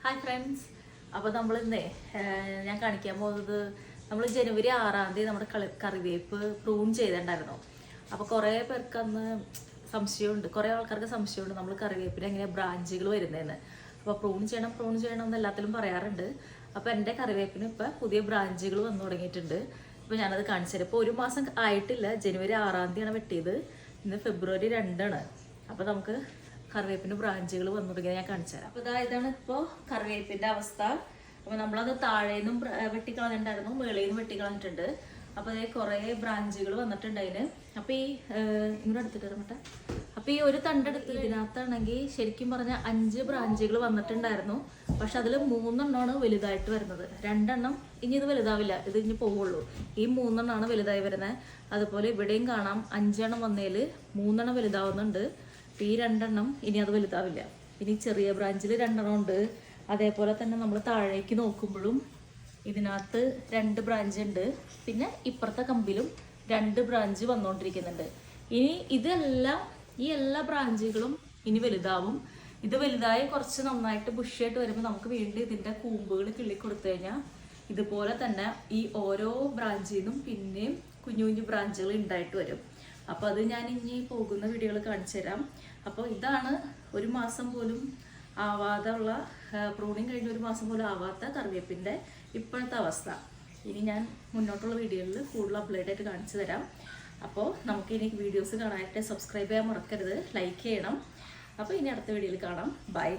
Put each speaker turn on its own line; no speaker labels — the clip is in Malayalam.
Hi friends. അപ്പോൾ നമ്മളിന്നേ ഞാൻ കാണിക്കാൻ പോകുന്നത് നമ്മൾ ജനുവരി 6-ാം തീയതി നമ്മുടെ കറിവേപ്പ് പ്രൂൺ ചെയ്തിട്ടുണ്ടായിരുന്നു. അപ്പോൾ കുറേ പേർക്ക് അന്ന് സംശയമുണ്ട്, കുറേ ആൾക്കാർക്ക് സംശയമുണ്ട് നമ്മൾ കറിവേപ്പിന് എങ്ങനെയാണ് ബ്രാഞ്ചുകൾ വരുന്നതെന്ന്. അപ്പോൾ പ്രൂൺ ചെയ്യണം എന്ന് എല്ലാത്തിലും പറയാറുണ്ട്. അപ്പോൾ എൻ്റെ കറിവേപ്പിന് ഇപ്പോൾ പുതിയ ബ്രാഞ്ചുകൾ വന്നു തുടങ്ങിയിട്ടുണ്ട്. അപ്പോൾ ഞാനത് കാണിച്ചു തരാം. ഇപ്പോൾ 1 മാസം ആയിട്ടില്ല, ജനുവരി 6-ാം തീയതിയാണ് വെട്ടിയത്, ഇന്ന് ഫെബ്രുവരി 2-ആണ്. അപ്പോൾ നമുക്ക് കറിവേപ്പിൻ്റെ ബ്രാഞ്ചുകൾ വന്നു തുടങ്ങിയത് ഞാൻ കാണിച്ചു തരാം. അപ്പോൾ ഇതാണ് ഇപ്പോൾ കറിവേപ്പിൻ്റെ അവസ്ഥ. അപ്പോൾ നമ്മളത് താഴേന്നും വെട്ടിക്കളഞ്ഞിട്ടുണ്ടായിരുന്നു, മേളിൽ നിന്നും വെട്ടിക്കളഞ്ഞിട്ടുണ്ട്. അപ്പോൾ അതേ കുറേ ബ്രാഞ്ചുകൾ വന്നിട്ടുണ്ട് അതിന്. അപ്പോൾ ഈ ഇങ്ങോട്ട് എടുത്തിട്ട് വരട്ടെ. അപ്പോൾ ഈ ഒരു തണ്ടെടുത്ത് ഇതിനകത്താണെങ്കിൽ ശരിക്കും പറഞ്ഞാൽ 5 ബ്രാഞ്ചുകൾ വന്നിട്ടുണ്ടായിരുന്നു. പക്ഷെ അതിൽ 3 എണ്ണമാണ് വലുതായിട്ട് വരുന്നത്. 2 എണ്ണം ഇനി ഇത് വലുതാവില്ല, ഇത് ഇനി പോവുള്ളൂ. ഈ 3 എണ്ണമാണ് വലുതായി വരുന്നത്. അതുപോലെ ഇവിടെയും കാണാം 5 എണ്ണം വന്നതിൽ 3 എണ്ണം വലുതാവുന്നുണ്ട്. ഈ 2 എണ്ണം ഇനി അത് വലുതാവില്ല. ഇനി ചെറിയ ബ്രാഞ്ചിൽ 2 എണ്ണം ഉണ്ട്. അതേപോലെ തന്നെ നമ്മൾ താഴേക്ക് നോക്കുമ്പോഴും ഇതിനകത്ത് 2 ബ്രാഞ്ച് ഉണ്ട്. പിന്നെ ഇപ്പുറത്തെ കമ്പിലും 2 ബ്രാഞ്ച് വന്നുകൊണ്ടിരിക്കുന്നുണ്ട്. ഇനി ഈ എല്ലാ ബ്രാഞ്ചുകളും ഇനി വലുതാവും. ഇത് വലുതായി കുറച്ച് നന്നായിട്ട് ബുഷിയായിട്ട് വരുമ്പോൾ നമുക്ക് വീണ്ടും ഇതിൻ്റെ കൂമ്പുകൾ കിള്ളി കൊടുത്തു കഴിഞ്ഞാൽ ഇതുപോലെ തന്നെ ഈ ഓരോ ബ്രാഞ്ചിൽ നിന്നും പിന്നെയും കുഞ്ഞു കുഞ്ഞു ബ്രാഞ്ചുകൾ ഉണ്ടായിട്ട് വരും. അപ്പോൾ അത് ഞാൻ ഇനി പോകുന്ന വീഡിയോകൾ കാണിച്ചു തരാം. അപ്പോൾ ഇതാണ് 1 മാസം പോലും ആവാതെ ഉള്ള പ്രൂണിങ് കഴിഞ്ഞ് 1 മാസം പോലും ആവാത്ത കറിവേപ്പിൻ്റെ ഇപ്പോഴത്തെ അവസ്ഥ. ഇനി ഞാൻ മുന്നോട്ടുള്ള വീഡിയോകളിൽ കൂടുതൽ അപ്ഡേറ്റ് ആയിട്ട് കാണിച്ചു തരാം. അപ്പോൾ നമുക്കിനി വീഡിയോസ് കാണാനായിട്ട് സബ്സ്ക്രൈബ് ചെയ്യാൻ മറക്കരുത്, ലൈക്ക് ചെയ്യണം. അപ്പോൾ ഇനി അടുത്ത വീഡിയോയിൽ കാണാം. ബൈ.